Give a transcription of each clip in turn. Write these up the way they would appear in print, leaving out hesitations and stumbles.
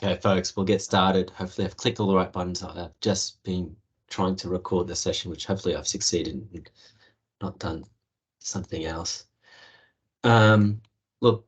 Okay, folks, we'll get started. Hopefully I've clicked all the right buttons. I've just been trying to record the session, which hopefully I've succeeded and not done something else. Look,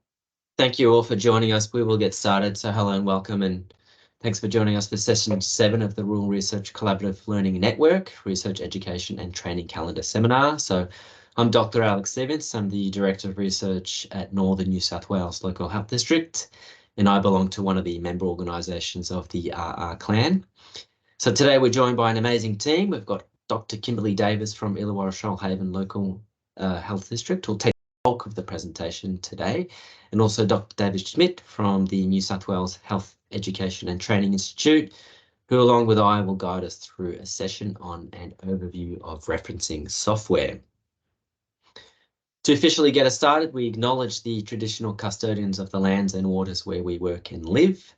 thank you all for joining us. We will get started. So hello and welcome, and thanks for joining us for session 7 of the Rural Research Collaborative Learning Network, Research Education and Training Calendar Seminar. So I'm Dr. Alex Stevens. I'm the Director of Research at Northern New South Wales Local Health District, and I belong to one of the member organisations of the RR-CLaN. So today we're joined by an amazing team. We've got Dr. Kimberley Davis from Illawarra Shoalhaven Local Health District, who'll take the bulk of the presentation today, and also Dr. David Schmidt from the New South Wales Health Education and Training Institute, who along with I will guide us through a session on an overview of referencing software. To officially get us started, we acknowledge the traditional custodians of the lands and waters where we work and live.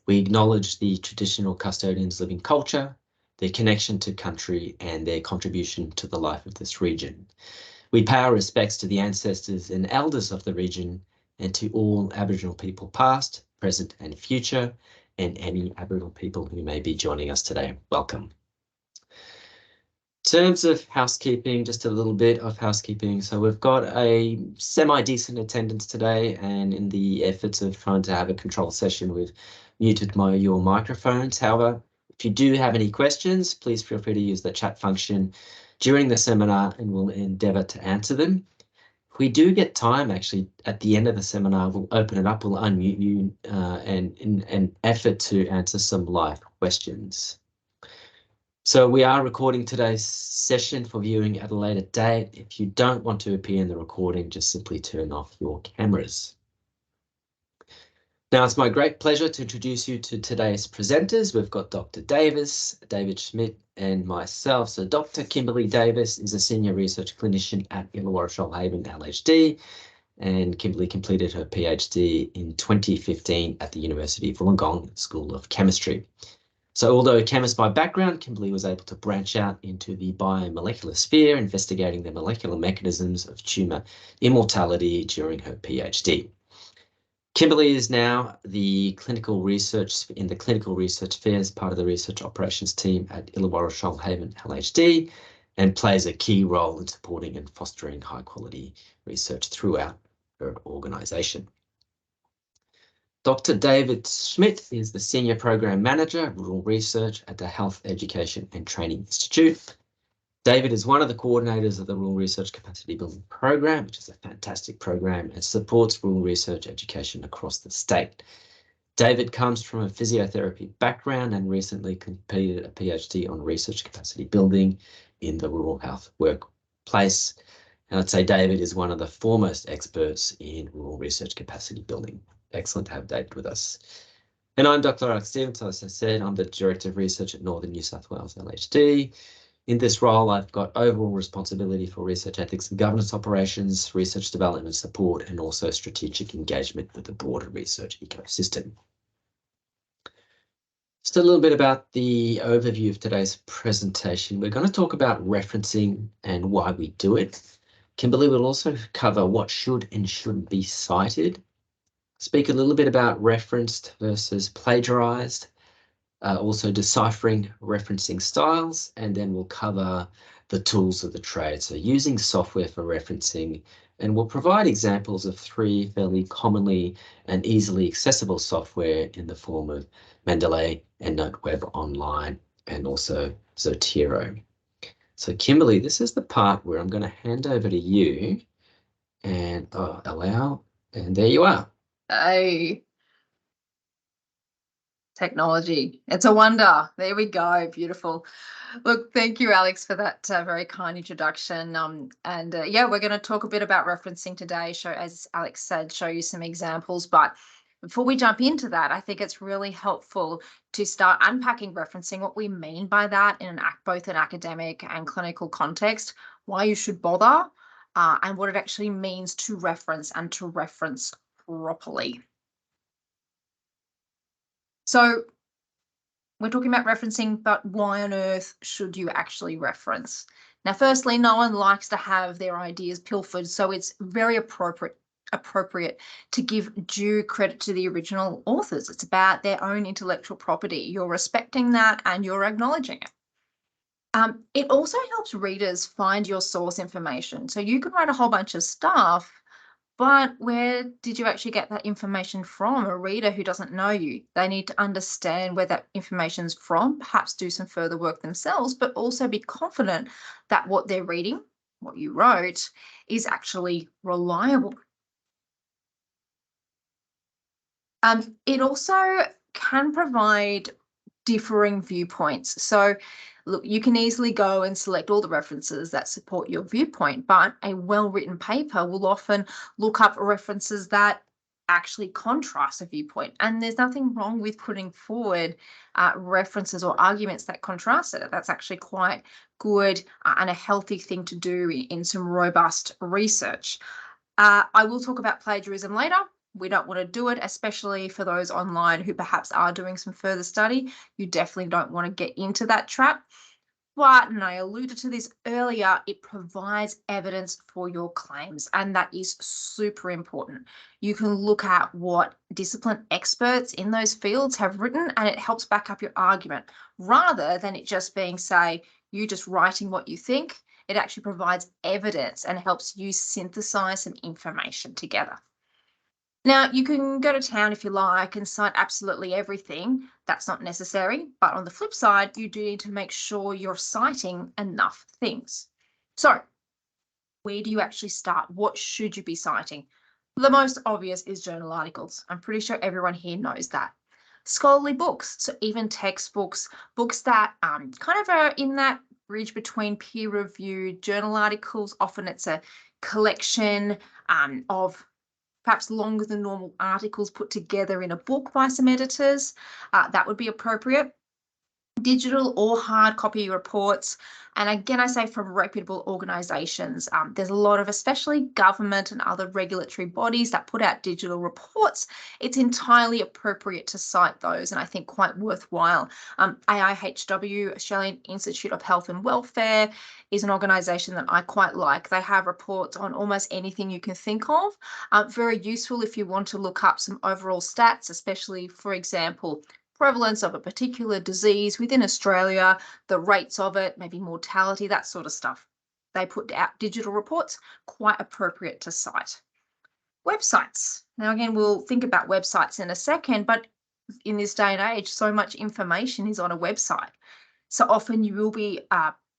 We acknowledge the traditional custodians' living culture, their connection to country, and their contribution to the life of this region. We pay our respects to the ancestors and elders of the region and to all Aboriginal people past, present, and future, and any Aboriginal people who may be joining us today. Welcome. In terms of housekeeping, just a little bit of housekeeping. So we've got a semi-decent attendance today, and in the efforts of trying to have a control session, we've muted your microphones. However, if you do have any questions, please feel free to use the chat function during the seminar and we'll endeavour to answer them. If we do get time, actually, at the end of the seminar, we'll open it up, we'll unmute you and in an effort to answer some live questions. So we are recording today's session for viewing at a later date. If you don't want to appear in the recording, just simply turn off your cameras. Now, it's my great pleasure to introduce you to today's presenters. We've got Dr. Davis, David Schmidt, and myself. So Dr. Kimberley Davis is a senior research clinician at Illawarra Shoalhaven LHD, and Kimberley completed her PhD in 2015 at the University of Wollongong School of Chemistry. So although a chemist by background, Kimberley was able to branch out into the biomolecular sphere, investigating the molecular mechanisms of tumour immortality during her PhD. Kimberley is now the clinical research sphere as part of the research operations team at Illawarra Shoalhaven LHD, and plays a key role in supporting and fostering high quality research throughout her organisation. Dr. David Schmidt is the Senior Program Manager, Rural Research at the Health Education and Training Institute. David is one of the coordinators of the Rural Research Capacity Building Program, which is a fantastic program and supports rural research education across the state. David comes from a physiotherapy background and recently completed a PhD on research capacity building in the rural health workplace. And I'd say David is one of the foremost experts in rural research capacity building. Excellent to have David with us. And I'm Dr. Alex Stevens. As I said, I'm the Director of Research at Northern New South Wales LHD. In this role, I've got overall responsibility for research ethics and governance operations, research development support, and also strategic engagement with the broader research ecosystem. Just a little bit about the overview of today's presentation. We're going to talk about referencing and why we do it. Kimberley will also cover what should and shouldn't be cited, speak a little bit about referenced versus plagiarized, also deciphering referencing styles, and then we'll cover the tools of the trade. So using software for referencing, and we'll provide examples of 3 fairly commonly and easily accessible software in the form of Mendeley, Endnote Web Online, and also Zotero. So Kimberley, this is the part where I'm going to hand over to you and allow, and there you are. Hey, technology. It's a wonder. There we go. Beautiful. Look, thank you, Alex, for that very kind introduction. Yeah, we're going to talk a bit about referencing today. As Alex said, show you some examples. But before we jump into that, I think it's really helpful to start unpacking referencing, what we mean by that in both an academic and clinical context, why you should bother, and what it actually means to reference and to reference properly. So we're talking about referencing, but why on earth should you actually reference? Now, firstly, no one likes to have their ideas pilfered, so it's very appropriate appropriate to give due credit to the original authors. It's about their own intellectual property. You're respecting that and you're acknowledging it. It also helps readers find your source information. So you can write a whole bunch of stuff, but where did you actually get that information from? A reader who doesn't know you, they need to understand where that information's from, perhaps do some further work themselves, but also be confident that what they're reading, what you wrote, is actually reliable. It also can provide differing viewpoints. So look, you can easily go and select all the references that support your viewpoint, but a well-written paper will often look up references that actually contrast a viewpoint. And there's nothing wrong with putting forward references or arguments that contrast it. That's actually quite good and a healthy thing to do in some robust research. I will talk about plagiarism later. We don't want to do it, especially for those online who perhaps are doing some further study. You definitely don't want to get into that trap. But, and I alluded to this earlier, it provides evidence for your claims, and that is super important. You can look at what discipline experts in those fields have written, and it helps back up your argument, rather than it just being, say, you just writing what you think. It actually provides evidence and helps you synthesize some information together. Now, you can go to town if you like and cite absolutely everything. That's not necessary. But on the flip side, you do need to make sure you're citing enough things. So where do you actually start? What should you be citing? The most obvious is journal articles. I'm pretty sure everyone here knows that. Scholarly books, so even textbooks, books that kind of are in that bridge between peer-reviewed journal articles. Often it's a collection of perhaps longer than normal articles put together in a book by some editors. That would be appropriate. Digital or hard copy reports. And again, I say from reputable organisations. There's a lot of, especially government and other regulatory bodies that put out digital reports. It's entirely appropriate to cite those, and I think quite worthwhile. AIHW, Australian Institute of Health and Welfare, is an organisation that I quite like. They have reports on almost anything you can think of. Very useful if you want to look up some overall stats, especially, for example, prevalence of a particular disease within Australia, the rates of it, maybe mortality, that sort of stuff. They put out digital reports, quite appropriate to cite. Websites. Now, again, we'll think about websites in a second, but in this day and age, so much information is on a website. So often you will be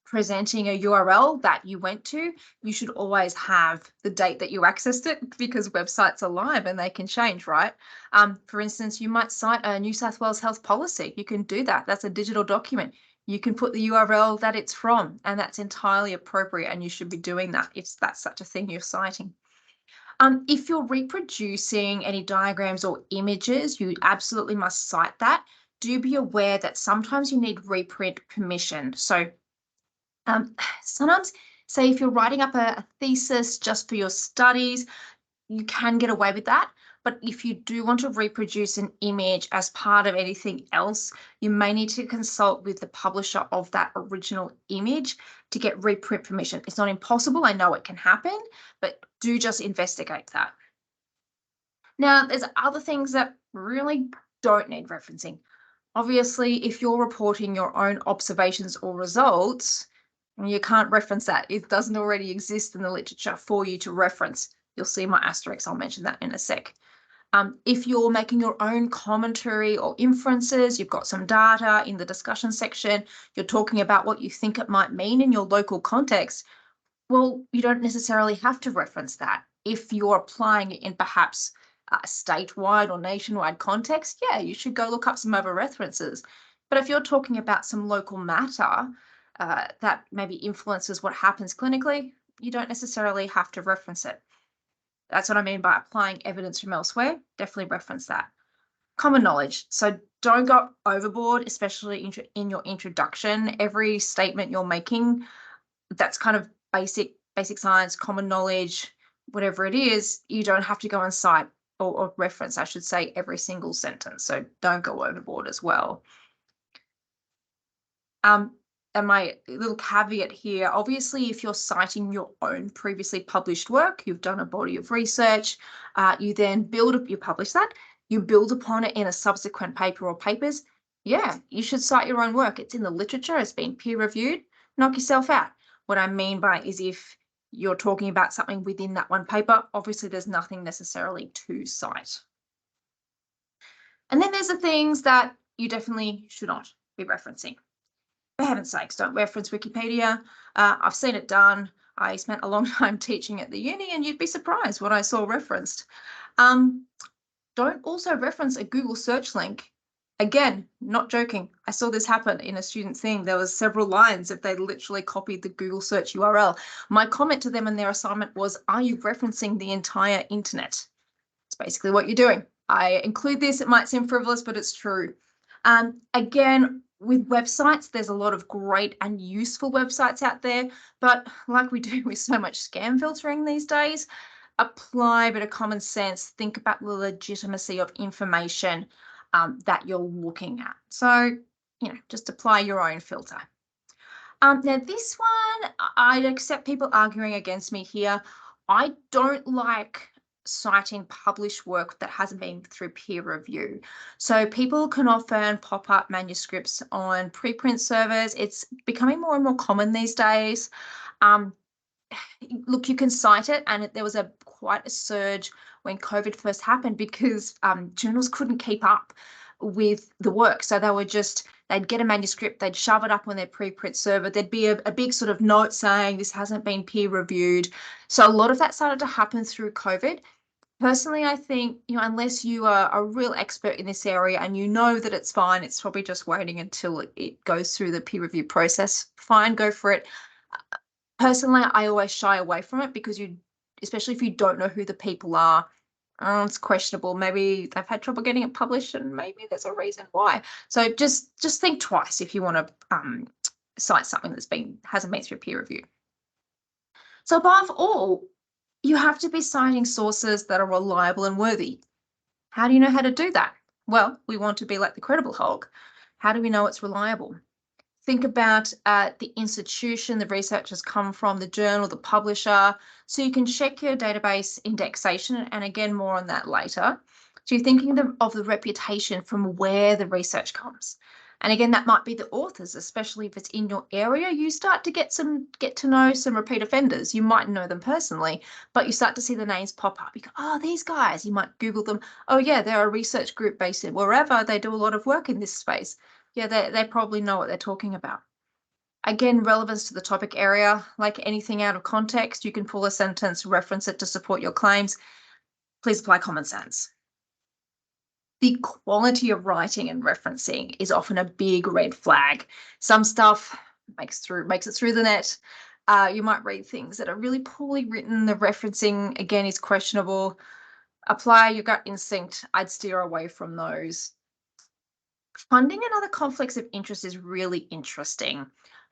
presenting a URL that you went to. You should always have the date that you accessed it, because websites are live and they can change, right? For instance, you might cite a New South Wales health policy. You can do that. That's a digital document. You can put the URL that it's from, and that's entirely appropriate, and you should be doing that if that's such a thing you're citing. If you're reproducing any diagrams or images, you absolutely must cite that. Do be aware that sometimes you need reprint permission. So sometimes, say if you're writing up a thesis just for your studies, you can get away with that. But if you do want to reproduce an image as part of anything else, you may need to consult with the publisher of that original image to get reprint permission. It's not impossible. I know it can happen, but do just investigate that. Now, there's other things that really don't need referencing. Obviously, if you're reporting your own observations or results, you can't reference that. It doesn't already exist in the literature for you to reference. You'll see my asterisk. I'll mention that in a sec. If you're making your own commentary or inferences, you've got some data in the discussion section, you're talking about what you think it might mean in your local context, well, you don't necessarily have to reference that. If you're applying it in perhaps a statewide or nationwide context, yeah, you should go look up some other references. But if you're talking about some local matter that maybe influences what happens clinically, you don't necessarily have to reference it. That's what I mean by applying evidence from elsewhere. Definitely reference that. Common knowledge. So don't go overboard, especially in your introduction. Every statement you're making, that's kind of basic science, common knowledge, whatever it is, you don't have to go and cite or reference, I should say, every single sentence. So don't go overboard as well. and my little caveat here, obviously, if you're citing your own previously published work, you've done a body of research, you then you publish that, you build upon it in a subsequent paper or papers, yeah, you should cite your own work. It's in the literature, it's been peer reviewed, knock yourself out. What I mean by is if you're talking about something within that one paper, obviously there's nothing necessarily to cite. And then there's the things that you definitely should not be referencing. For heaven's sakes, don't reference Wikipedia. I've seen it done. I spent a long time teaching at the uni, and you'd be surprised what I saw referenced. Don't also reference a Google search link. Again, not joking. I saw this happen in a student thing. There was several lines if they literally copied the Google search URL. My comment to them in their assignment was, are you referencing the entire internet? It's basically what you're doing. I include this. It might seem frivolous, but it's true. Again, with websites, there's a lot of great and useful websites out there, but like we do with so much scam filtering these days, apply a bit of common sense, think about the legitimacy of information that you're looking at. So, just apply your own filter. Now this one, I'd accept people arguing against me here. I don't like citing published work that hasn't been through peer review. So people can often pop up manuscripts on preprint servers. It's becoming more and more common these days. Look, you can cite it, and there was quite a surge when COVID first happened because journals couldn't keep up with the work. So they'd get a manuscript, they'd shove it up on their preprint server. There'd be a big sort of note saying this hasn't been peer reviewed. So a lot of that started to happen through COVID. Personally, I think, unless you are a real expert in this area and you know that it's fine, it's probably just waiting until it goes through the peer review process. Fine, go for it. Personally, I always shy away from it because especially if you don't know who the people are, it's questionable. Maybe they've had trouble getting it published and maybe there's a reason why. So just think twice if you want to cite something hasn't been through peer review. So above all, you have to be citing sources that are reliable and worthy. How do you know how to do that? Well, we want to be like the Credible Hulk. How do we know it's reliable? Think about the institution the research has come from, the journal, the publisher, so you can check your database indexation, and again, more on that later. So you're thinking of the reputation from where the research comes. And again, that might be the authors, especially if it's in your area. You start to get to know some repeat offenders. You might know them personally, but you start to see the names pop up. You go, oh, these guys. You might Google them. Oh, yeah, they're a research group based in wherever. They do a lot of work in this space. Yeah, they probably know what they're talking about. Again, relevance to the topic area. Like anything out of context, you can pull a sentence, reference it to support your claims. Please apply common sense. The quality of writing and referencing is often a big red flag. Some stuff makes it through the net. You might read things that are really poorly written. The referencing, again, is questionable. Apply your gut instinct. I'd steer away from those. Funding and other conflicts of interest is really interesting.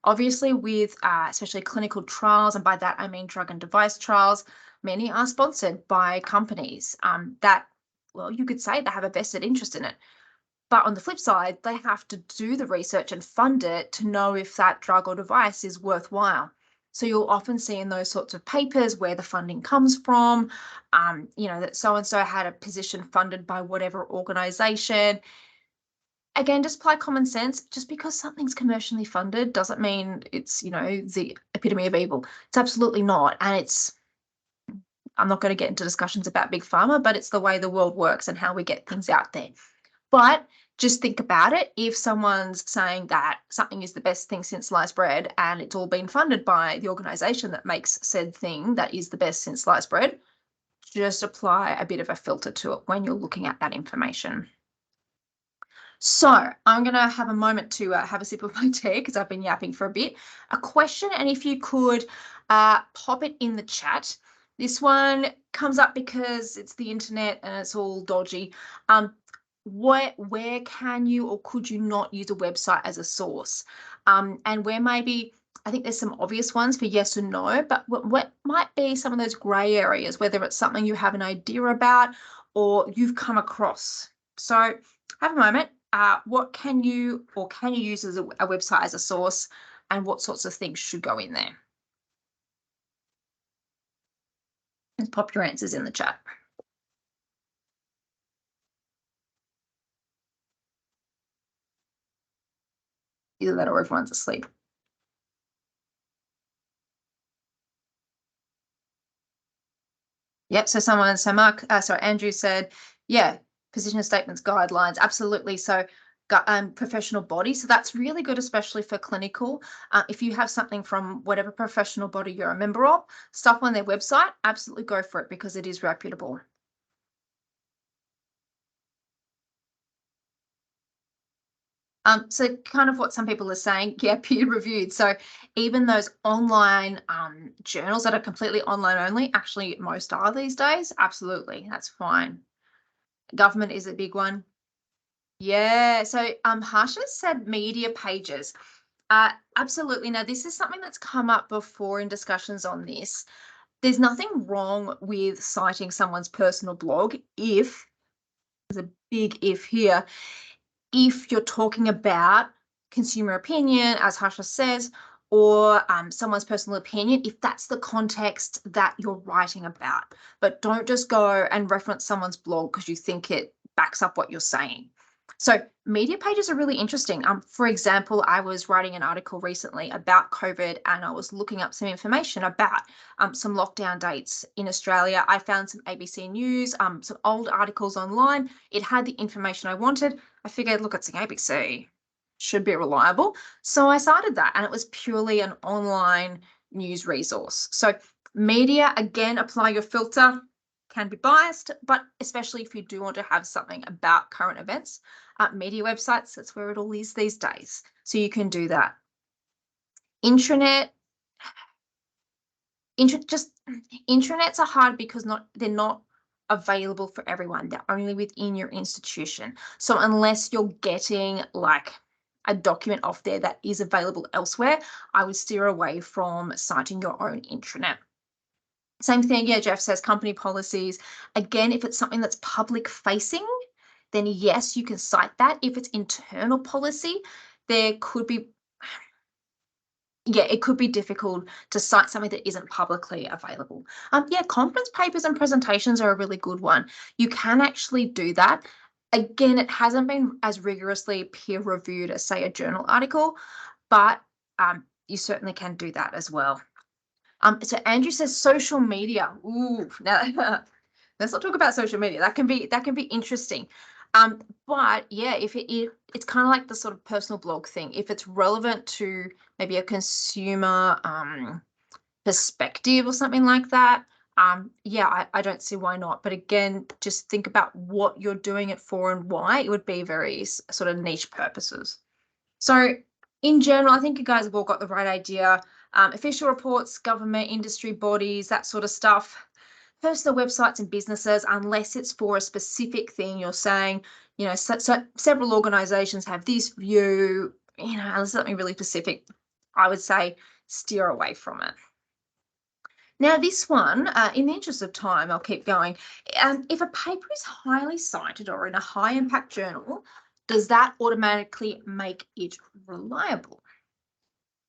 Obviously, with especially clinical trials, and by that I mean drug and device trials, many are sponsored by companies that, well, you could say they have a vested interest in it. But on the flip side, they have to do the research and fund it to know if that drug or device is worthwhile. So you'll often see in those sorts of papers where the funding comes from, that so-and-so had a position funded by whatever organization. Again, just apply common sense. Just because something's commercially funded doesn't mean it's, the epitome of evil. It's absolutely not. And I'm not going to get into discussions about big pharma, but it's the way the world works and how we get things out there. But just think about it. If someone's saying that something is the best thing since sliced bread and it's all been funded by the organization that makes said thing that is the best since sliced bread, just apply a bit of a filter to it when you're looking at that information. So I'm going to have a moment to have a sip of my tea because I've been yapping for a bit. A question, and if you could pop it in the chat. This one comes up because it's the internet and it's all dodgy. Where can you or could you not use a website as a source? And where maybe, I think there's some obvious ones for yes or no, but what might be some of those grey areas, whether it's something you have an idea about or you've come across. So have a moment. What can you use as a website as a source? and what sorts of things should go in there. Let's pop your answers in the chat. Either that or everyone's asleep. Yep. So Andrew said, yeah, position statements, guidelines, absolutely. So professional body. So that's really good, especially for clinical. If you have something from whatever professional body you're a member of, stuff on their website, absolutely go for it because it is reputable. So kind of what some people are saying, yeah, peer reviewed. So even those online journals that are completely online only, actually most are these days, absolutely, that's fine. Government is a big one. Yeah, so Harsha said media pages. Absolutely. Now, this is something that's come up before in discussions on this. There's nothing wrong with citing someone's personal blog if, there's a big if here, if you're talking about consumer opinion, as Harsha says, or someone's personal opinion, if that's the context that you're writing about. But don't just go and reference someone's blog because you think it backs up what you're saying. So media pages are really interesting. For example, I was writing an article recently about COVID and I was looking up some information about some lockdown dates in Australia. I found some ABC News, some old articles online. It had the information I wanted. I figured, look, it's an ABC, should be reliable. So I cited that, and it was purely an online news resource. So media, again, apply your filter, can be biased, but especially if you do want to have something about current events, media websites, that's where it all is these days. So you can do that. Intranets are hard because they're not available for everyone. They're only within your institution. So unless you're getting like a document off there that is available elsewhere, I would steer away from citing your own intranet. Same thing, yeah, Jeff says company policies. Again, if it's something that's public facing, then yes, you can cite that. If it's internal policy, there could be, yeah, it could be difficult to cite something that isn't publicly available. Yeah, conference papers and presentations are a really good one. You can actually do that. Again, it hasn't been as rigorously peer reviewed as, say, a journal article, but you certainly can do that as well. So Andrew says social media. Ooh, now let's not talk about social media. That can be interesting. But yeah, if it's kind of like the sort of personal blog thing. If it's relevant to maybe a consumer perspective or something like that, yeah, I don't see why not. But again, just think about what you're doing it for and why. It would be very sort of niche purposes. So in general, I think you guys have all got the right idea. Official reports, government, industry bodies, that sort of stuff. Personal websites and businesses, unless it's for a specific thing you're saying, you know, so several organizations have this view, you know, unless it's something really specific, I would say steer away from it. Now, this one, in the interest of time, I'll keep going. If a paper is highly cited or in a high impact journal, does that automatically make it reliable?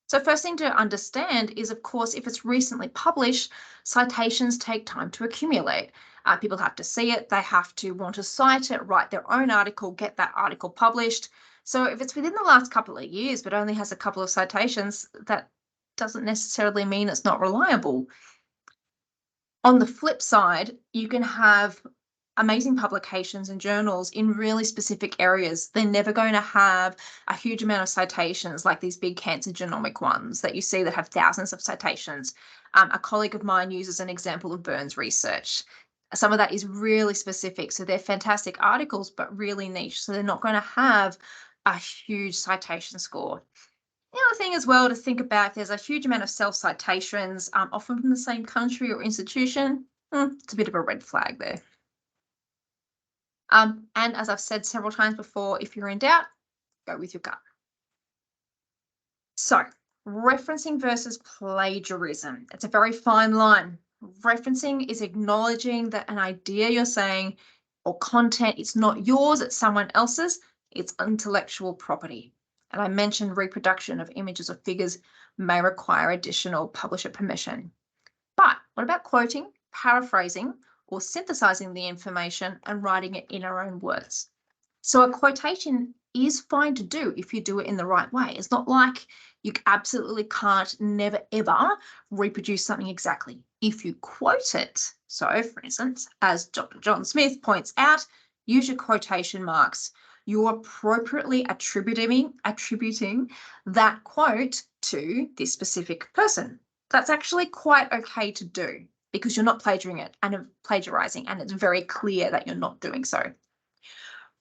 So first thing to understand is, of course, if it's recently published, citations take time to accumulate. People have to see it, they have to want to cite it, write their own article, get that article published. So if it's within the last couple of years but only has a couple of citations, that doesn't necessarily mean it's not reliable. On the flip side, you can have amazing publications and journals in really specific areas. They're never going to have a huge amount of citations like these big cancer genomic ones that you see that have thousands of citations. A colleague of mine uses an example of Burns research. Some of that is really specific. So they're fantastic articles, but really niche. So they're not going to have a huge citation score. The other thing as well to think about, if there's a huge amount of self-citations, often from the same country or institution, it's a bit of a red flag there. And as I've said several times before, if you're in doubt, go with your gut. So referencing versus plagiarism. It's a very fine line. Referencing is acknowledging that an idea you're saying or content, it's not yours, it's someone else's, it's intellectual property. And I mentioned reproduction of images or figures may require additional publisher permission. But what about quoting, paraphrasing, or synthesizing the information and writing it in our own words? So a quotation is fine to do if you do it in the right way. It's not like you absolutely can't never ever reproduce something exactly. If you quote it, so for instance, as Dr. John Smith points out, use your quotation marks. You're appropriately attributing that quote to this specific person. That's actually quite okay to do because you're not plagiarizing, and it's very clear that you're not doing so.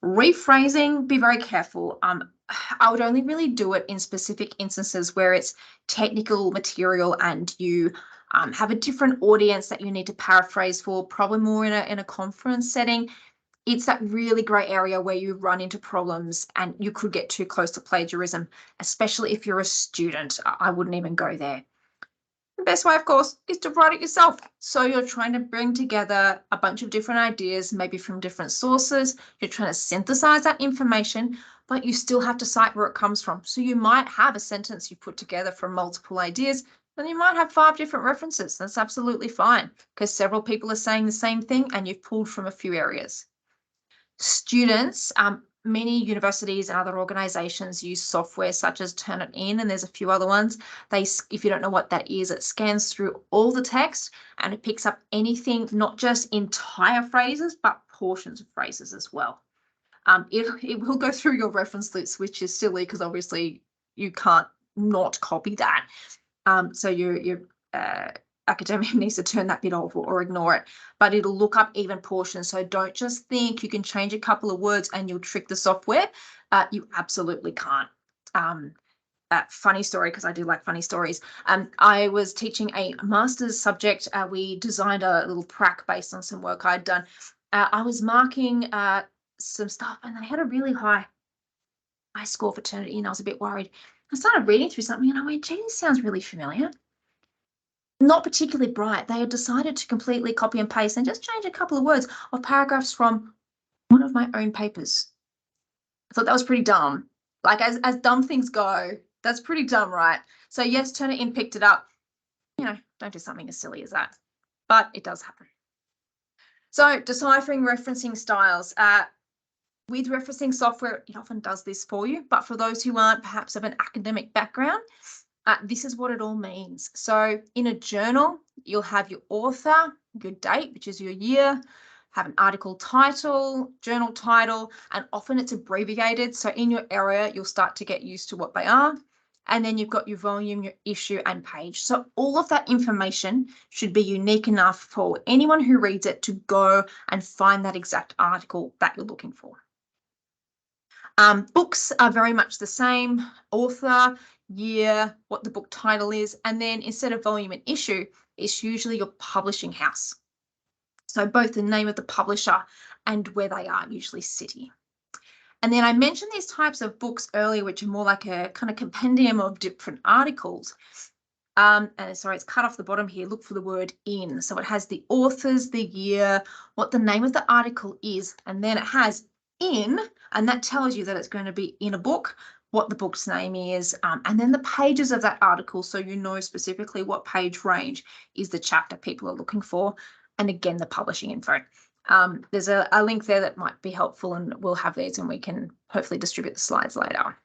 Rephrasing, be very careful. I would only really do it in specific instances where it's technical material and you have a different audience that you need to paraphrase for, probably more in a conference setting. It's that really grey area where you run into problems and you could get too close to plagiarism, especially if you're a student. I wouldn't even go there. The best way, of course, is to write it yourself. So you're trying to bring together a bunch of different ideas, maybe from different sources. You're trying to synthesize that information, but you still have to cite where it comes from. So you might have a sentence you put together from multiple ideas, and you might have 5 different references. That's absolutely fine because several people are saying the same thing and you've pulled from a few areas. Students, many universities and other organizations use software such as Turnitin, and there's a few other ones. If you don't know what that is, it scans through all the text and it picks up anything, not just entire phrases, but portions of phrases as well. It will go through your reference list, which is silly because obviously you can't not copy that. So your academic needs to turn that bit off or ignore it, but it'll look up even portions. So don't just think you can change a couple of words and you'll trick the software. You absolutely can't. Funny story, because I do like funny stories. I was teaching a master's subject. We designed a little prac based on some work I'd done. I was marking some stuff and they had a really high score for Turnitin, and I was a bit worried. I started reading through something and I went, gee, this sounds really familiar. Not particularly bright. They had decided to completely copy and paste and just change a couple of words of paragraphs from one of my own papers. I thought that was pretty dumb. Like, as dumb things go, that's pretty dumb, right? So yes, Turnitin picked it up. You know, don't do something as silly as that, but it does happen. So deciphering referencing styles. With referencing software, it often does this for you, but for those who aren't perhaps of an academic background, this is what it all means. So in a journal, you'll have your author, your date, which is your year, have an article title, journal title, and often it's abbreviated. So in your area, you'll start to get used to what they are. And then you've got your volume, your issue, and page. So all of that information should be unique enough for anyone who reads it to go and find that exact article that you're looking for. Books are very much the same. Author, year, what the book title is, and then instead of volume and issue, it's usually your publishing house. So both the name of the publisher and where they are, usually city. And then I mentioned these types of books earlier, which are more like a kind of compendium of different articles. And sorry, it's cut off the bottom here. Look for the word in. So it has the authors, the year, what the name of the article is, and then it has in, and that tells you that it's going to be in a book, what the book's name is, and then the pages of that article, so you know specifically what page range is the chapter people are looking for, and again, the publishing info. There's a link there that might be helpful, and we'll have these and we can hopefully distribute the slides later.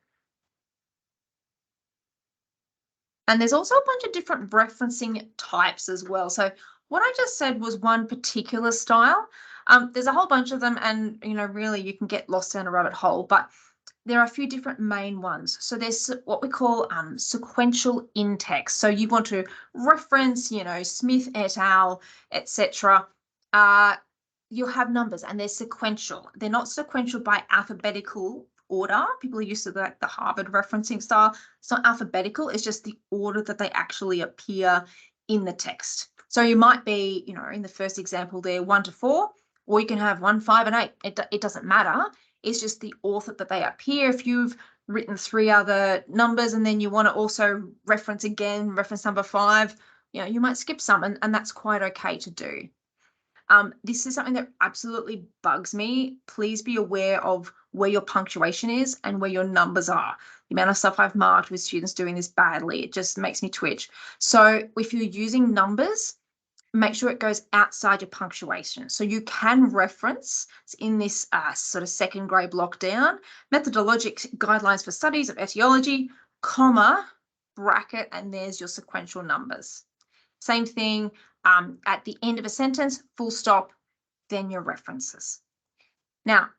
And there's also a bunch of different referencing types as well. So what I just said was one particular style. There's a whole bunch of them, and really you can get lost down a rabbit hole, but there are a few different main ones. So there's what we call sequential in-text. So you want to reference, Smith et al., etc. You'll have numbers and they're sequential. They're not sequential by alphabetical order. People are used to the Harvard referencing style. It's not alphabetical. It's just the order that they actually appear in the text. So you might be, in the first example there, 1 to 4, or you can have 1, 5, and 8. It doesn't matter. It's just the author that they appear. If you've written 3 other numbers and then you want to also reference number 5, you might skip some, and that's quite okay to do. This is something that absolutely bugs me. Please be aware of where your punctuation is and where your numbers are. The amount of stuff I've marked with students doing this badly, it just makes me twitch. So if you're using numbers, make sure it goes outside your punctuation. So you can reference in this sort of second grade block down, methodologic guidelines for studies of etiology, comma, bracket, and there's your sequential numbers. Same thing at the end of a sentence, full stop, then your references. Now,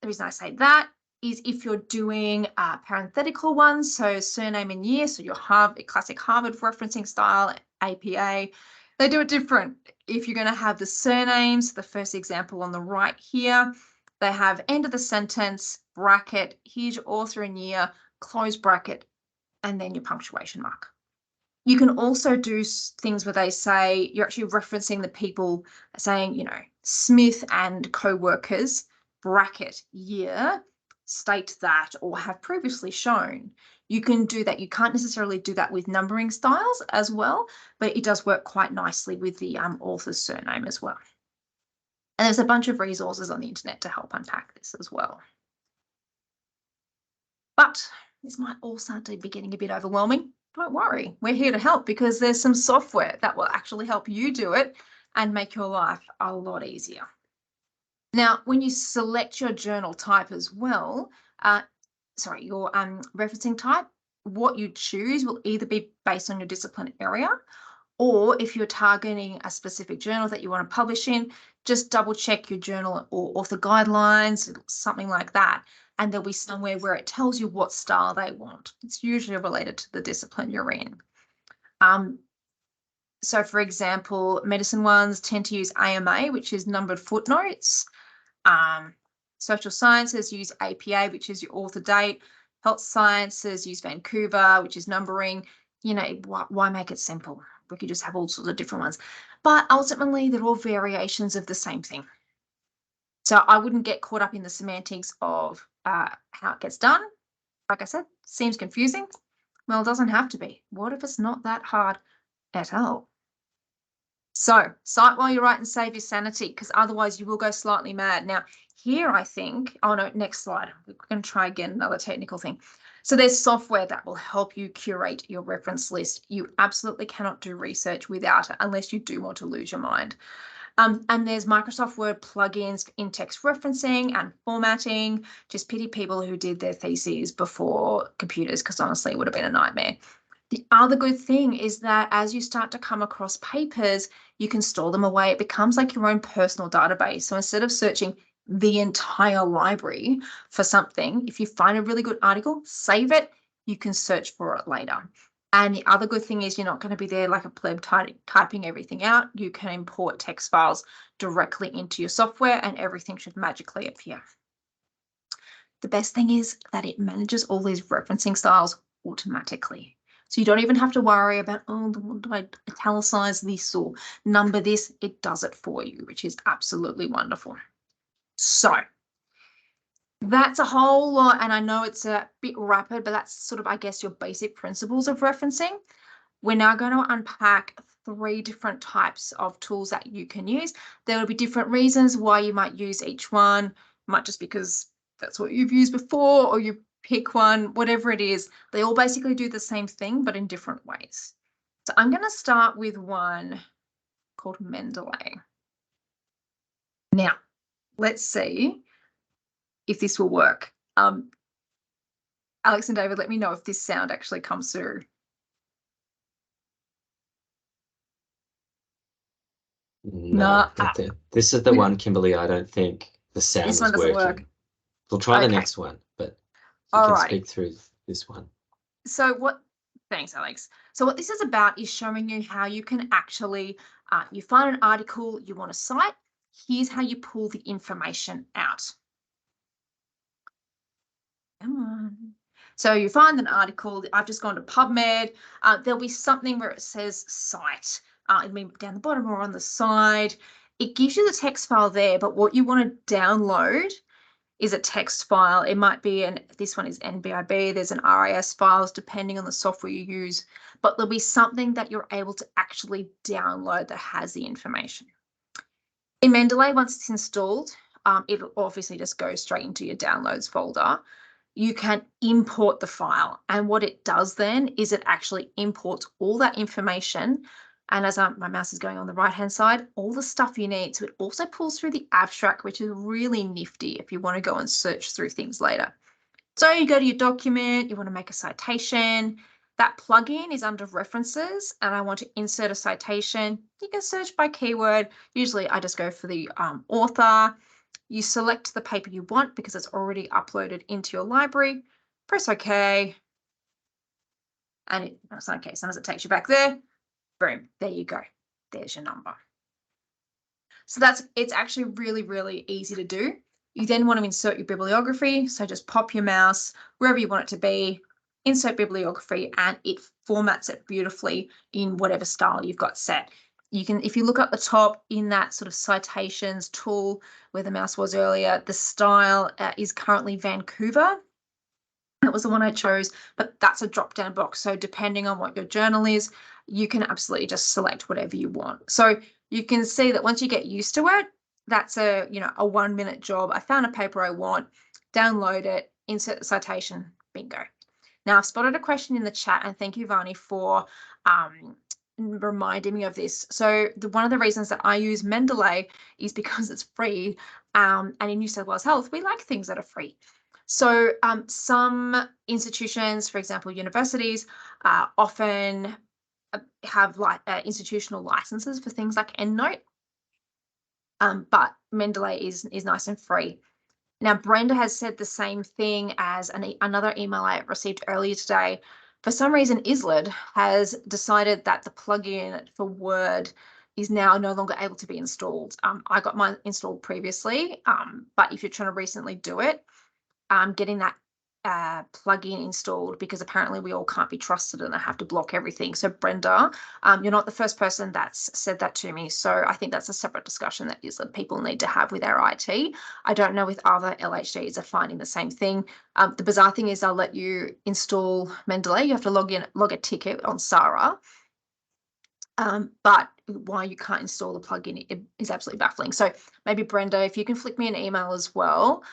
the reason I say that is if you're doing parenthetical ones, so surname and year, so your classic Harvard referencing style, APA, they do it different. If you're going to have the surnames, the first example on the right here, they have end of the sentence, bracket, here's your author and year, close bracket, and then your punctuation mark. You can also do things where they say you're actually referencing the people, saying, you know, Smith and co-workers, bracket, year, state that or have previously shown. You can do that. You can't necessarily do that with numbering styles as well, but it does work quite nicely with the author's surname as well. And there's a bunch of resources on the internet to help unpack this as well. But this might all start to be getting a bit overwhelming. Don't worry, we're here to help because there's some software that will actually help you do it and make your life a lot easier. Now, when you select your journal type as well, your referencing type, what you choose will either be based on your discipline area, or if you're targeting a specific journal that you want to publish in, just double check your journal or author guidelines, something like that. And there'll be somewhere where it tells you what style they want. It's usually related to the discipline you're in. So for example, medicine ones tend to use AMA, which is numbered footnotes. Social sciences use APA, which is your author date. Health sciences use Vancouver, which is numbering. You know, why make it simple? We could just have all sorts of different ones. But ultimately, they're all variations of the same thing. So I wouldn't get caught up in the semantics of how it gets done. Like I said, seems confusing. Well, it doesn't have to be. What if it's not that hard at all? So cite while you write and save your sanity, because otherwise you will go slightly mad. Now, here I think, oh no, next slide. We're going to try again, another technical thing. So there's software that will help you curate your reference list. You absolutely cannot do research without it unless you do want to lose your mind. And there's Microsoft Word plugins for in-text referencing and formatting. Just pity people who did their theses before computers, because honestly, it would have been a nightmare. The other good thing is that as you start to come across papers, you can store them away. It becomes like your own personal database. So instead of searching the entire library for something, if you find a really good article, save it, you can search for it later. And the other good thing is you're not going to be there like a pleb typing everything out. You can import text files directly into your software and everything should magically appear. The best thing is that it manages all these referencing styles automatically. So you don't even have to worry about, oh, do I italicize this or number this? It does it for you, which is absolutely wonderful. So that's a whole lot, and I know it's a bit rapid, but that's sort of, I guess, your basic principles of referencing. We're now going to unpack 3 different types of tools that you can use. There will be different reasons why you might use each one. It might just because that's what you've used before, or you pick one, whatever it is. They all basically do the same thing, but in different ways. So I'm going to start with one called Mendeley. Now, let's see if this will work. Alex and David, let me know if this sound actually comes through. No, this is the one, Kimberley. I don't think the sound is working. Work. We'll try the next one, but you can speak through this one. So thanks, Alex. So what this is about is showing you how you can actually, you find an article you want to cite. Here's how you pull the information out. Come on. So you find an article. I've just gone to PubMed. There'll be something where it says cite. It'll be down the bottom or on the side. It gives you the text file there, but what you want to download is a text file. It might be, this one is NBIB. There's an RIS files depending on the software you use, but there'll be something that you're able to actually download that has the information. In Mendeley, once it's installed, it'll obviously just go straight into your downloads folder. You can import the file, and what it does then is it actually imports all that information. And as my mouse is going on the right hand side, all the stuff you need. So it also pulls through the abstract, which is really nifty if you want to go and search through things later. So you go to your document, you want to make a citation. That plugin is under references, and I want to insert a citation. You can search by keyword. Usually I just go for the author. You select the paper you want because it's already uploaded into your library. Press OK. And it's not okay. Sometimes it takes you back there. Boom, there you go. There's your number. So it's actually really, really easy to do. You then want to insert your bibliography. So just pop your mouse wherever you want it to be, insert bibliography, and it formats it beautifully in whatever style you've got set. You can, if you look up the top in that sort of citations tool where the mouse was earlier, the style is currently Vancouver. That was the one I chose, but that's a drop-down box. So depending on what your journal is, you can absolutely just select whatever you want. So you can see that once you get used to it, that's a 1-minute job. I found a paper I want, download it, insert the citation, bingo. Now I've spotted a question in the chat, and thank you, Vani, for reminding me of this. So one of the reasons that I use Mendeley is because it's free, and in New South Wales Health, we like things that are free. So some institutions, for example, universities, often have institutional licenses for things like Endnote, but Mendeley is nice and free. Now, Brenda has said the same thing as another email I received earlier today. For some reason, Islid has decided that the plugin for Word is now no longer able to be installed. I got mine installed previously, but if you're trying to recently do it, getting that plugin installed, because apparently we all can't be trusted and I have to block everything. So Brenda, you're not the first person that's said that to me. So I think that's a separate discussion that people need to have with our IT. I don't know if other LHDs are finding the same thing. The bizarre thing is I'll let you install Mendeley. You have to log a ticket on Sarah. But why you can't install the plugin is absolutely baffling. So maybe Brenda, if you can flick me an email as well.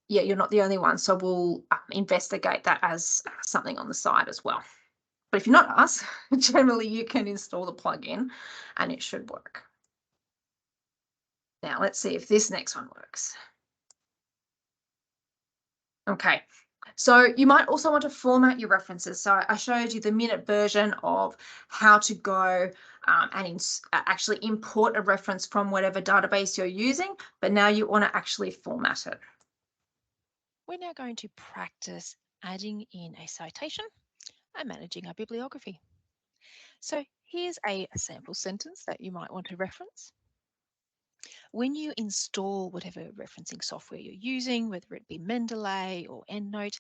Yeah, you're not the only one. So we'll investigate that as something on the side as well. But if you're not us, generally you can install the plugin and it should work. Now let's see if this next one works. Okay. So you might also want to format your references. So I showed you the minute version of how to go and actually import a reference from whatever database you're using, but now you want to actually format it. We're now going to practice adding in a citation and managing our bibliography. So here's a sample sentence that you might want to reference. When you install whatever referencing software you're using, whether it be Mendeley or Endnote,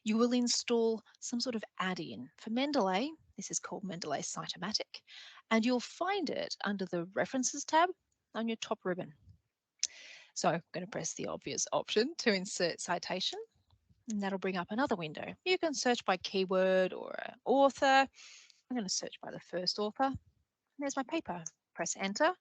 you will install some sort of add-in. For Mendeley, this is called Mendeley Citamatic, and you'll find it under the References tab on your top ribbon. So I'm going to press the obvious option to insert citation, and that'll bring up another window. You can search by keyword or author. I'm going to search by the first author. And there's my paper. Press enter.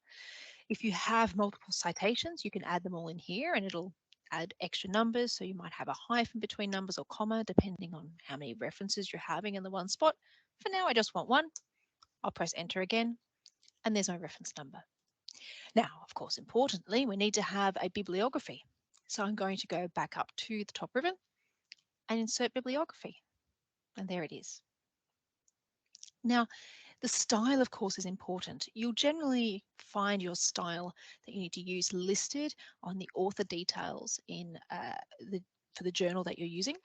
If you have multiple citations, you can add them all in here and it'll add extra numbers. So you might have a hyphen between numbers or comma, depending on how many references you're having in the one spot. For now, I just want one. I'll press enter again, and there's my reference number. Now, of course, importantly, we need to have a bibliography. So I'm going to go back up to the top ribbon and insert bibliography. And there it is. Now, the style, of course, is important. You'll generally find your style that you need to use listed on the author details in for the journal that you're using.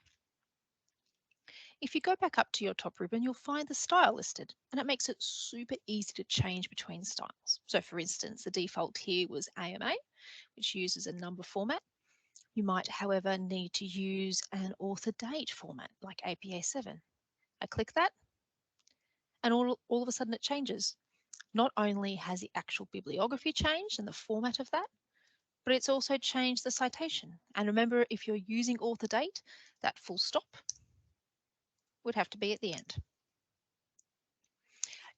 If you go back up to your top ribbon, you'll find the style listed, and it makes it super easy to change between styles. So for instance, the default here was AMA, which uses a number format. You might, however, need to use an author date format like APA 7. I click that, and all of a sudden it changes. Not only has the actual bibliography changed and the format of that, but it's also changed the citation. And remember, if you're using author date, that full stop would have to be at the end.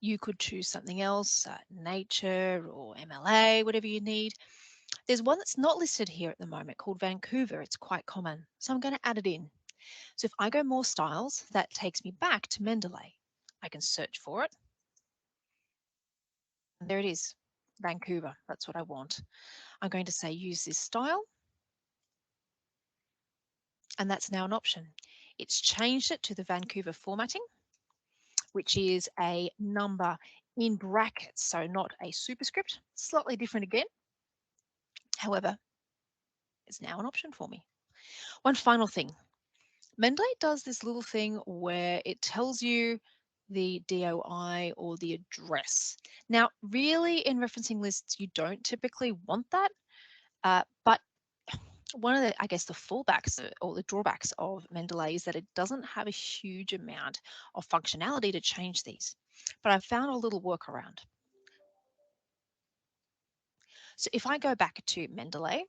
You could choose something else, nature or MLA, whatever you need. There's one that's not listed here at the moment called Vancouver. It's quite common. So I'm going to add it in. So if I go more styles, that takes me back to Mendeley. I can search for it. And there it is, Vancouver. That's what I want. I'm going to say use this style. And that's now an option. It's changed it to the Vancouver formatting, which is a number in brackets, so not a superscript, slightly different again. However, it's now an option for me. One final thing. Mendeley does this little thing where it tells you the DOI or the address. Now, really in referencing lists, you don't typically want that, but one of the, I guess, the fallbacks or the drawbacks of Mendeley is that it doesn't have a huge amount of functionality to change these. But I've found a little workaround. So if I go back to Mendeley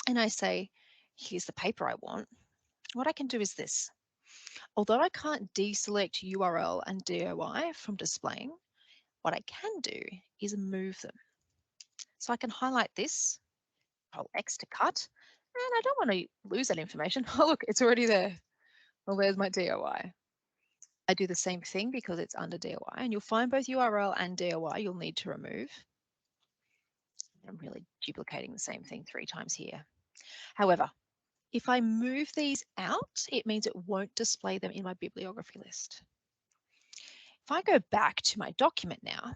and I say, here's the paper I want, what I can do is this. Although I can't deselect URL and DOI from displaying, what I can do is move them. So I can highlight this, Control X to cut, and I don't want to lose that information. Oh, look, it's already there. Well, there's my DOI. I do the same thing because it's under DOI, and you'll find both URL and DOI you'll need to remove. I'm really duplicating the same thing 3 times here. However, if I move these out, it means it won't display them in my bibliography list. If I go back to my document now,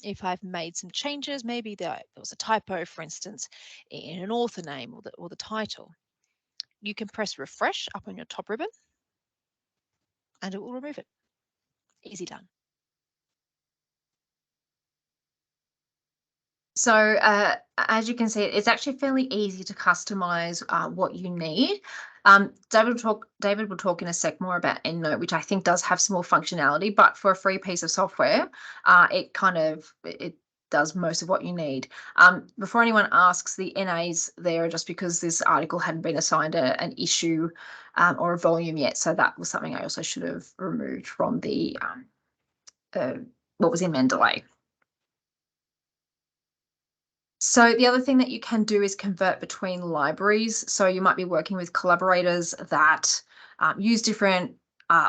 if I've made some changes, maybe there was a typo, for instance, in an author name or the title, you can press refresh up on your top ribbon and it will remove it. Easy done. So as you can see, it's actually fairly easy to customize what you need. David will talk in a sec more about Endnote, which I think does have some more functionality, but for a free piece of software, it does most of what you need. Before anyone asks, the NAs there are just because this article hadn't been assigned an issue or a volume yet, so that was something I also should have removed from the what was in Mendeley. So the other thing that you can do is convert between libraries. So you might be working with collaborators that use different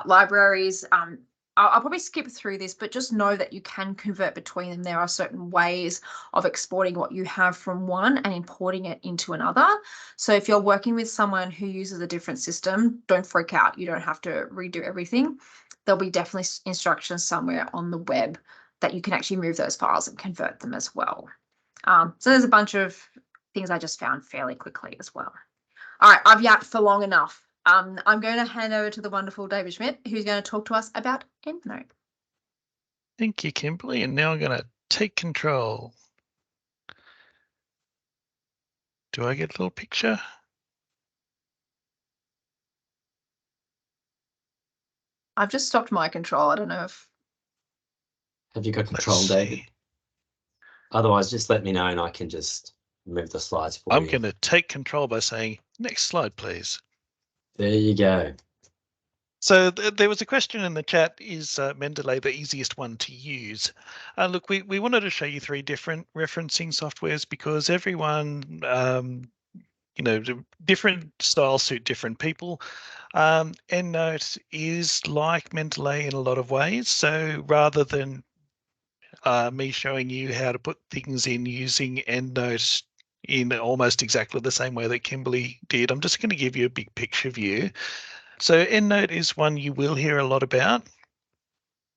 libraries. I'll probably skip through this, but just know that you can convert between them. There are certain ways of exporting what you have from one and importing it into another. So if you're working with someone who uses a different system, don't freak out. You don't have to redo everything. There'll be definitely instructions somewhere on the web that you can actually move those files and convert them as well. So there's a bunch of things I just found fairly quickly as well. All right, I've yapped for long enough. I'm going to hand over to the wonderful David Schmidt, who's going to talk to us about Endnote. Thank you, Kimberley. And now I'm going to take control. Do I get a little picture? I've just stopped my control. I don't know if... Have you got control, David? Otherwise, just let me know and I can just move the slides for you. I'm going to take control by saying, next slide, please. There you go. So there was a question in the chat, is Mendeley the easiest one to use? Look, we wanted to show you 3 different referencing softwares because everyone, different styles suit different people. Endnote is like Mendeley in a lot of ways. So rather than me showing you how to put things in using Endnote in almost exactly the same way that Kimberley did, I'm just going to give you a big picture view. So Endnote is one you will hear a lot about.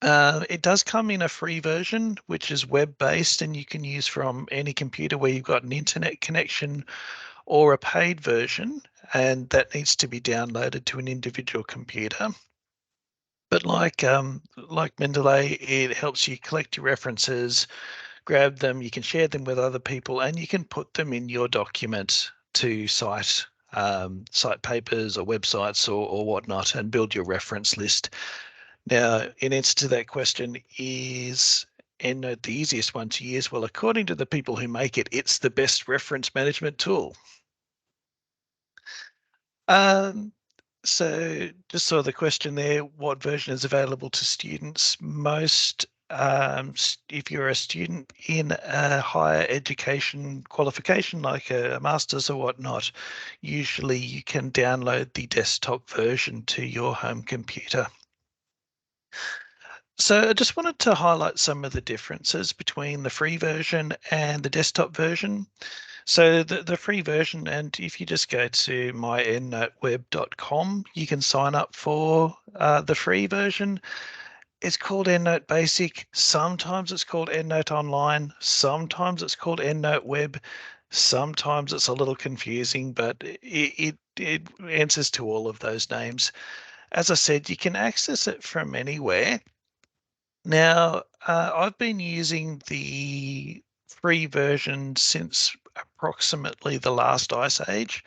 It does come in a free version, which is web-based and you can use from any computer where you've got an internet connection, or a paid version, and that needs to be downloaded to an individual computer. But like Mendeley, it helps you collect your references, grab them, you can share them with other people, and you can put them in your document to cite papers or websites or whatnot and build your reference list. Now, in answer to that question, is Endnote the easiest one to use? Well, according to the people who make it, it's the best reference management tool. So just saw the question there, what version is available to students? Most if you're a student in a higher education qualification like a master's or whatnot, usually you can download the desktop version to your home computer. So I just wanted to highlight some of the differences between the free version and the desktop version. So the free version, and if you just go to myendnoteweb.com, you can sign up for the free version. It's called Endnote Basic. Sometimes it's called Endnote Online. Sometimes it's called Endnote Web. Sometimes it's a little confusing, but it answers to all of those names. As I said, you can access it from anywhere. Now, I've been using the free version since approximately the last ice age,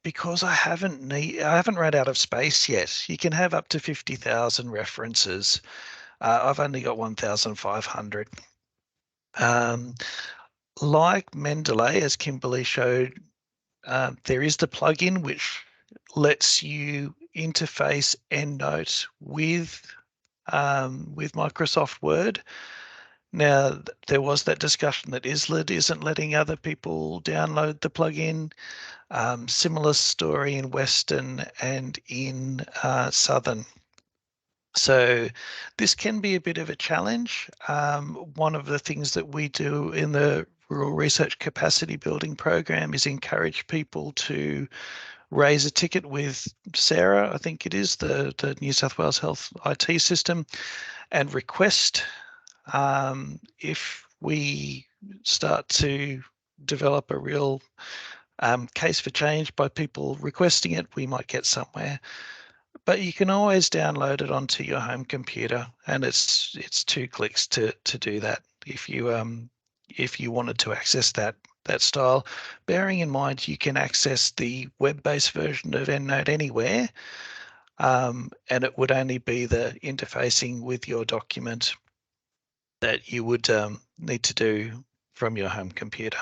because I haven't run out of space yet. You can have up to 50,000 references. I've only got 1,500. Like Mendeley, as Kimberley showed, there is the plugin which lets you interface Endnote with Microsoft Word. Now, there was that discussion that isn't letting other people download the plugin. Similar story in Western and in Southern. So this can be a bit of a challenge. One of the things that we do in the Rural Research Capacity Building Program is encourage people to raise a ticket with Sarah, I think it is, the New South Wales Health IT system, and request. If we start to develop a real case for change by people requesting it, we might get somewhere. But you can always download it onto your home computer, and it's 2 clicks to do that if you wanted to access that style. Bearing in mind you can access the web-based version of Endnote anywhere, and it would only be the interfacing with your document that you would need to do from your home computer.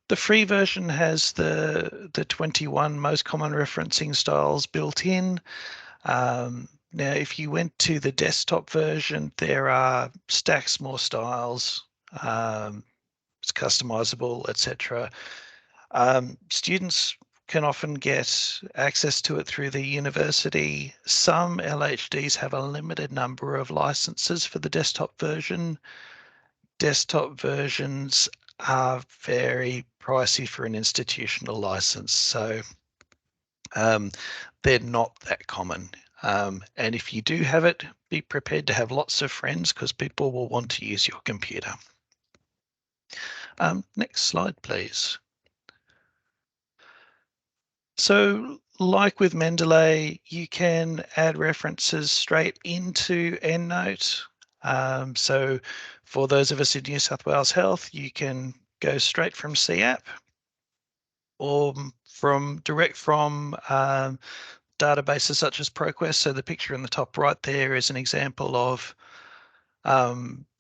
The free version has the 21 most common referencing styles built in. Now, if you went to the desktop version, there are stacks more styles. It's customizable, etc. Students can often get access to it through the university. Some LHDs have a limited number of licenses for the desktop version. Desktop versions are very pricey for an institutional license, so they're not that common. And if you do have it, be prepared to have lots of friends because people will want to use your computer. Next slide, please. So like with Mendeley, you can add references straight into Endnote. So for those of us in New South Wales Health, you can go straight from CAP or direct from databases such as ProQuest. So the picture in the top right there is an example of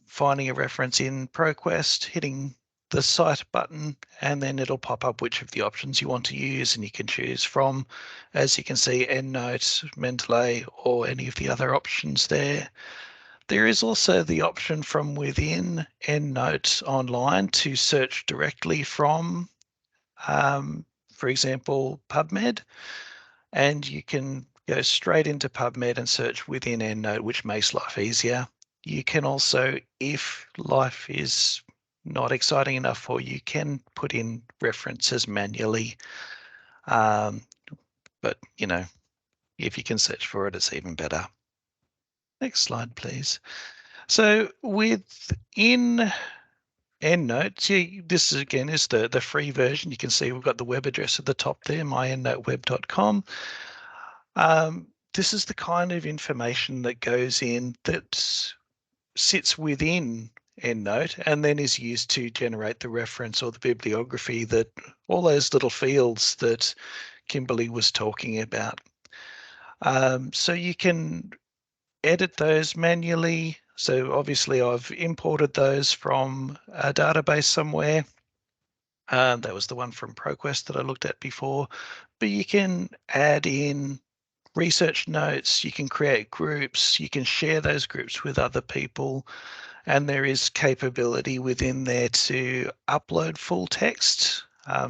finding a reference in ProQuest, hitting the Cite button, and then it'll pop up which of the options you want to use, and you can choose from, as you can see, Endnote, Mendeley, or any of the other options there. There is also the option from within Endnote Online to search directly from, for example, PubMed, and you can go straight into PubMed and search within Endnote, which makes life easier. You can also, if life is not exciting enough for you, can put in references manually. But, you know, if you can search for it, it's even better. Next slide, please. So within Endnote, see, this again is the free version. You can see we've got the web address at the top there, myendnoteweb.com. This is the kind of information that goes in that sits within Endnote and then is used to generate the reference or the bibliography, that all those little fields that Kimberley was talking about. So you can edit those manually. So obviously I've imported those from a database somewhere. That was the one from ProQuest that I looked at before, but you can add in research notes, you can create groups, you can share those groups with other people, and there is capability within there to upload full text.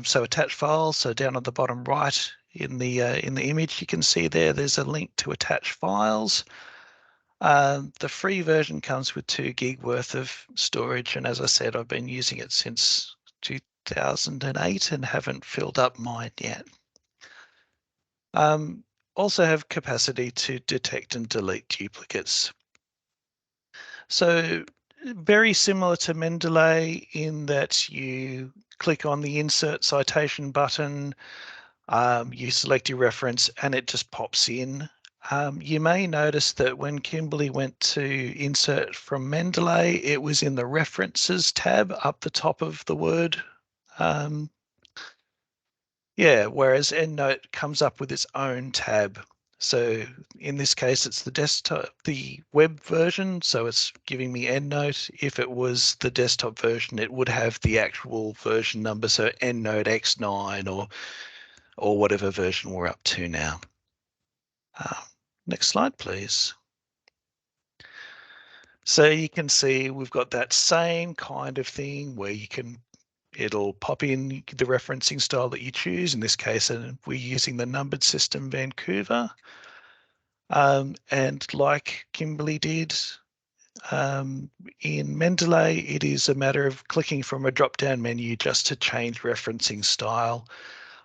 So attach files. So down at the bottom right in the image, you can see there's a link to attach files. The free version comes with 2 gig worth of storage, and as I said, I've been using it since 2008 and haven't filled up mine yet. Also have capacity to detect and delete duplicates. So very similar to Mendeley in that you click on the Insert Citation button, you select your reference, and it just pops in. You may notice that when Kimberley went to insert from Mendeley, it was in the References tab up the top of the Word. Yeah, whereas Endnote comes up with its own tab. So in this case, it's the desktop, the web version. So it's giving me Endnote. If it was the desktop version, it would have the actual version number. So Endnote X9 or whatever version we're up to now. Next slide, please. So you can see we've got that same kind of thing where it'll pop in the referencing style that you choose. In this case, we're using the numbered system Vancouver. And like Kimberley did in Mendeley, it is a matter of clicking from a drop-down menu just to change referencing style.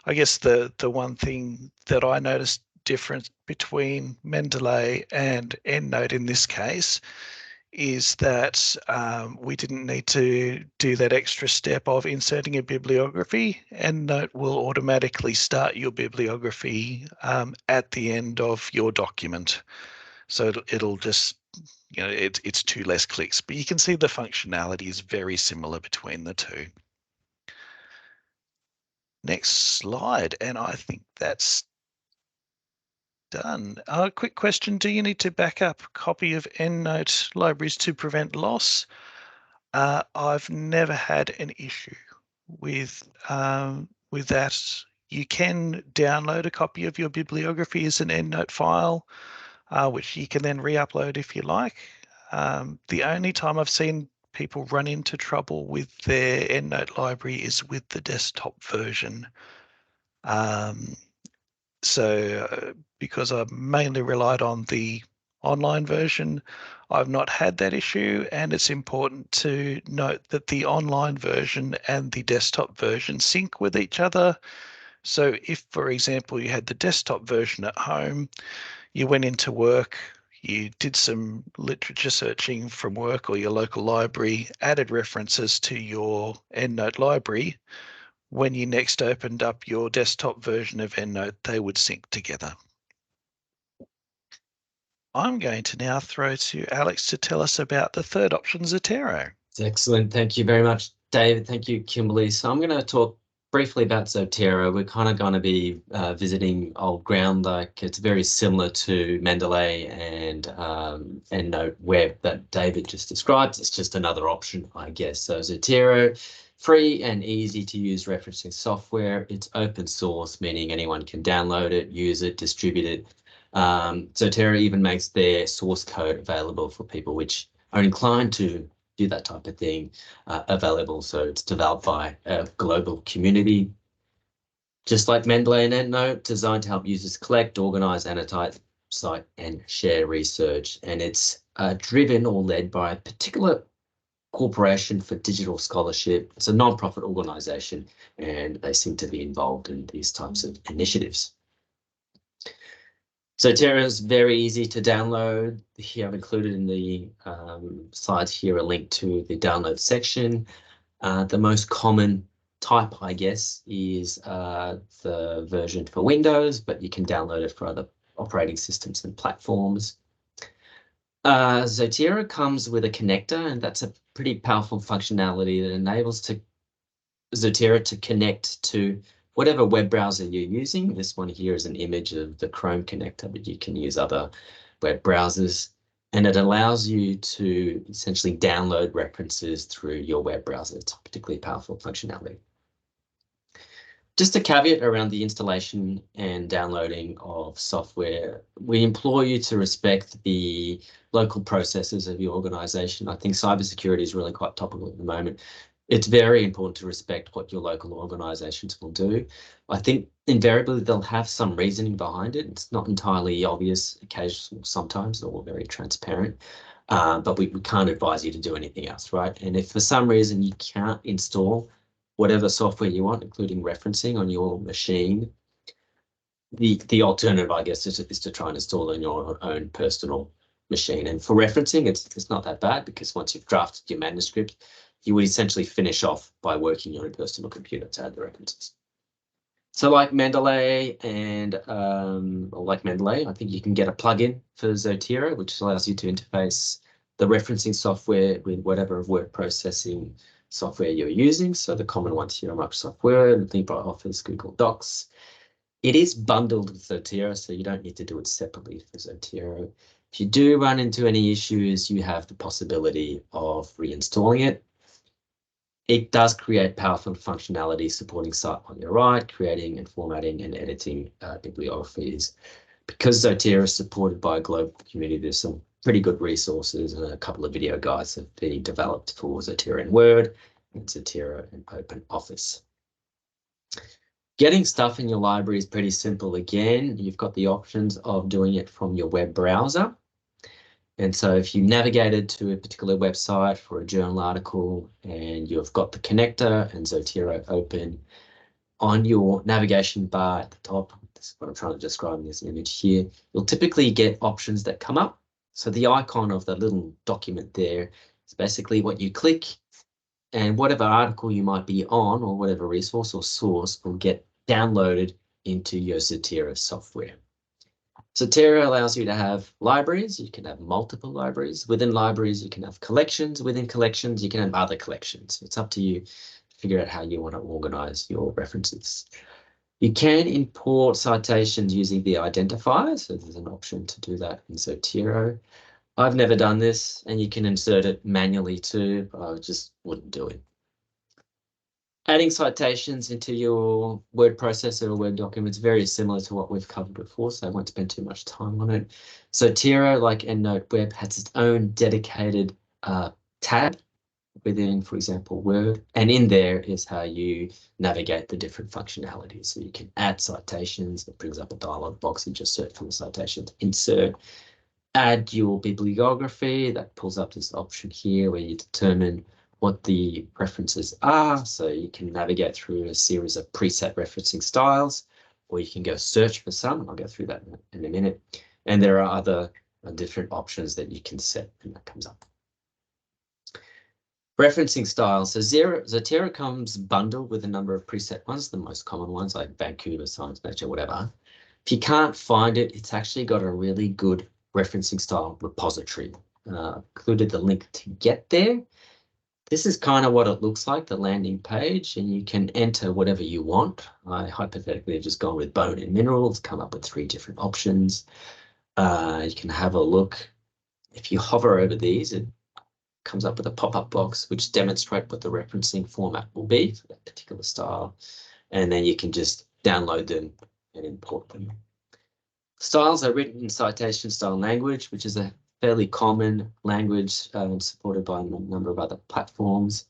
I guess the one thing that I noticed different between Mendeley and Endnote in this case is that we didn't need to do that extra step of inserting a bibliography. Endnote will automatically start your bibliography at the end of your document. So it'll just, it's 2 less clicks, but you can see the functionality is very similar between the two. Next slide, and I think that's done. Quick question, do you need to back up a copy of Endnote libraries to prevent loss? I've never had an issue with that. You can download a copy of your bibliography as an Endnote file, which you can then re-upload if you like. The only time I've seen people run into trouble with their Endnote library is with the desktop version. So because I've mainly relied on the online version, I've not had that issue, and it's important to note that the online version and the desktop version sync with each other. So if, for example, you had the desktop version at home, you went into work, you did some literature searching from work or your local library, added references to your Endnote library, when you next opened up your desktop version of Endnote, they would sync together. I'm going to now throw to Alex to tell us about the third option, Zotero. Excellent. Thank you very much, David. Thank you, Kimberley. So I'm going to talk briefly about Zotero. We're kind of going to be visiting old ground. Like it's very similar to Mendeley and Endnote Web that David just described. It's just another option, I guess. So Zotero, free and easy to use referencing software. It's open source, meaning anyone can download it, use it, distribute it. Zotero even makes their source code available for people which are inclined to do that type of thing available. So it's developed by a global community, just like Mendeley and Endnote, designed to help users collect, organize, annotate, cite, and share research. And it's driven or led by a particular corporation for digital scholarship. It's a non-profit organization, and they seem to be involved in these types of initiatives. Zotero is very easy to download. Here I've included in the slides here a link to the download section. The most common type, I guess, is the version for Windows, but you can download it for other operating systems and platforms. Zotero comes with a connector, and that's a pretty powerful functionality that enables Zotero to connect to whatever web browser you're using. This one here is an image of the Chrome connector, but you can use other web browsers. And it allows you to essentially download references through your web browser. It's a particularly powerful functionality. Just a caveat around the installation and downloading of software. We implore you to respect the local processes of your organization. I think cybersecurity is really quite topical at the moment. It's very important to respect what your local organizations will do. I think invariably they'll have some reasoning behind it. It's not entirely obvious occasionally, sometimes, or very transparent. But we can't advise you to do anything else, right? And if for some reason you can't install whatever software you want, including referencing on your machine, the alternative, I guess, is to try and install on your own personal machine. And for referencing, it's not that bad, because once you've drafted your manuscript, you would essentially finish off by working on a personal computer to add the references. So like Mendeley I think you can get a plugin for Zotero, which allows you to interface the referencing software with whatever word processing software you're using. So the common ones here are Microsoft Word, LibreOffice, Google Docs. It is bundled with Zotero, so you don't need to do it separately for Zotero. If you do run into any issues, you have the possibility of reinstalling it. It does create powerful functionality supporting site on your right, creating and formatting and editing bibliographies. Because Zotero is supported by a global community, there's some pretty good resources and a couple of video guides have been developed for Zotero in Word and Zotero in OpenOffice. Getting stuff in your library is pretty simple. Again, you've got the options of doing it from your web browser. And so if you navigated to a particular website for a journal article and you've got the connector and Zotero open, on your navigation bar at the top, this is what I'm trying to describe in this image here, you'll typically get options that come up. So the icon of the little document there is basically what you click, and whatever article you might be on or whatever resource or source will get downloaded into your Zotero software. Zotero allows you to have libraries. You can have multiple libraries. Within libraries, you can have collections. Within collections, you can have other collections. It's up to you to figure out how you want to organize your references. You can import citations using the identifier. So there's an option to do that in Zotero. I've never done this, and you can insert it manually too, but I just wouldn't do it. Adding citations into your word processor or Word document is very similar to what we've covered before, so I won't spend too much time on it. Zotero, like Endnote Web, has its own dedicated tab within, for example, Word, and in there is how you navigate the different functionalities. So you can add citations. It brings up a dialog box. You just search for the citations, insert, add your bibliography. That pulls up this option here where you determine what the preferences are. So you can navigate through a series of preset referencing styles, or you can go search for some, and I'll go through that in a minute. And there are other different options that you can set, and that comes up. Referencing styles. So Zotero comes bundled with a number of preset ones, the most common ones like Vancouver, Science, Nature, whatever. If you can't find it, it's actually got a really good referencing style repository. Included the link to get there. This is kind of what it looks like, the landing page, and you can enter whatever you want. I hypothetically have just gone with bone and minerals, come up with 3 different options. You can have a look. If you hover over these, it comes up with a pop-up box which demonstrates what the referencing format will be for that particular style. And then you can just download them and import them. Styles are written in citation style language, which is a fairly common language supported by a number of other platforms.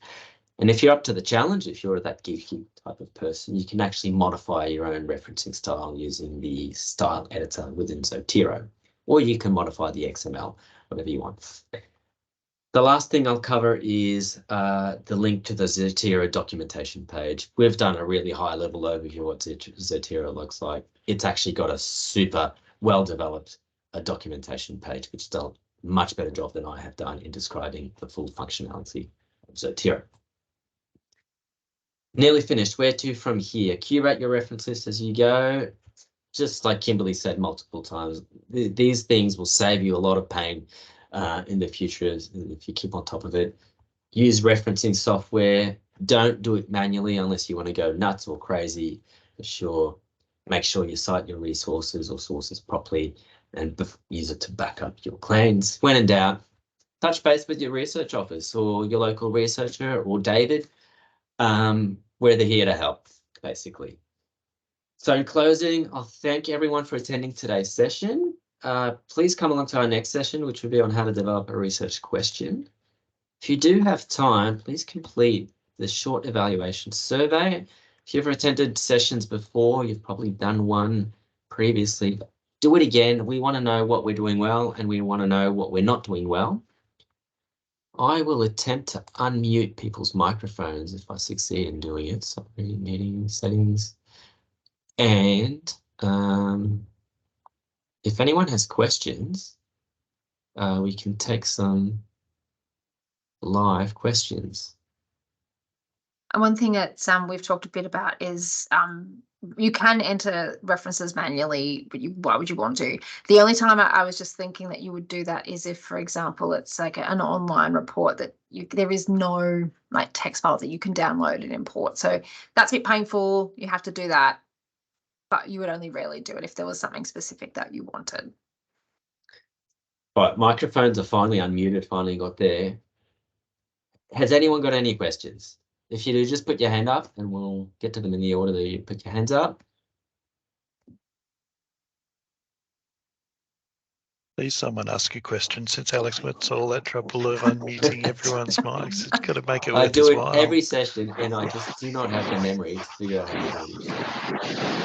And if you're up to the challenge, if you're that geeky type of person, you can actually modify your own referencing style using the style editor within Zotero, or you can modify the XML, whatever you want. The last thing I'll cover is the link to the Zotero documentation page. We've done a really high-level overview of what Zotero looks like. It's actually got a super well-developed documentation page, which does a much better job than I have done in describing the full functionality of Zotero. Nearly finished. Where to from here? Curate your reference list as you go. Just like Kimberley said multiple times, these things will save you a lot of pain in the future if you keep on top of it. Use referencing software. Don't do it manually unless you want to go nuts or crazy. For sure, make sure you cite your resources or sources properly and use it to back up your claims. When in doubt, touch base with your research office or your local researcher or David. We're here to help, basically. So in closing, I'll thank everyone for attending today's session. Please come along to our next session, which will be on how to develop a research question. If you do have time, please complete the short evaluation survey. If you've attended sessions before, you've probably done one previously. Do it again. We want to know what we're doing well, and we want to know what we're not doing well. I will attempt to unmute people's microphones if I succeed in doing it. Sorry, meeting settings. And if anyone has questions, we can take some live questions. And one thing that we've talked a bit about is you can enter references manually, but why would you want to? The only time I was just thinking that you would do that is if, for example, it's like an online report that there is no like text file that you can download and import. So that's a bit painful. You have to do that, but you would only rarely do it if there was something specific that you wanted. Right, microphones are finally unmuted, finally got there. Has anyone got any questions? If you do, just put your hand up and we'll get to them in the order that you put your hands up. Please someone ask a question, since Alex went to all that trouble of unmuting everyone's mics. It's got to make it I worth do his it while. every session and I just do not have the memory to figure out how to do it.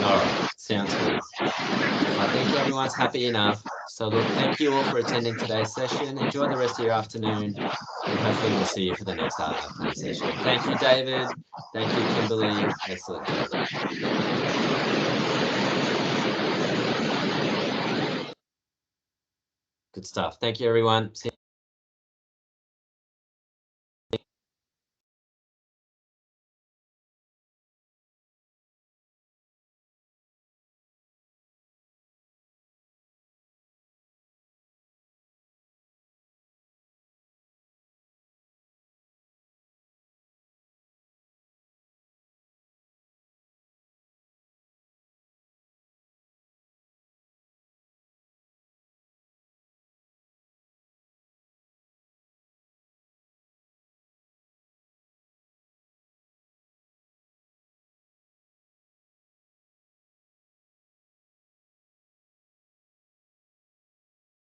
All right, sounds good. I think everyone's happy enough. So look, thank you all for attending today's session. Enjoy the rest of your afternoon and hopefully we'll see you for the next afternoon session. Thank you, David. Thank you, Kimberley. Excellent job. Good stuff. Thank you, everyone. See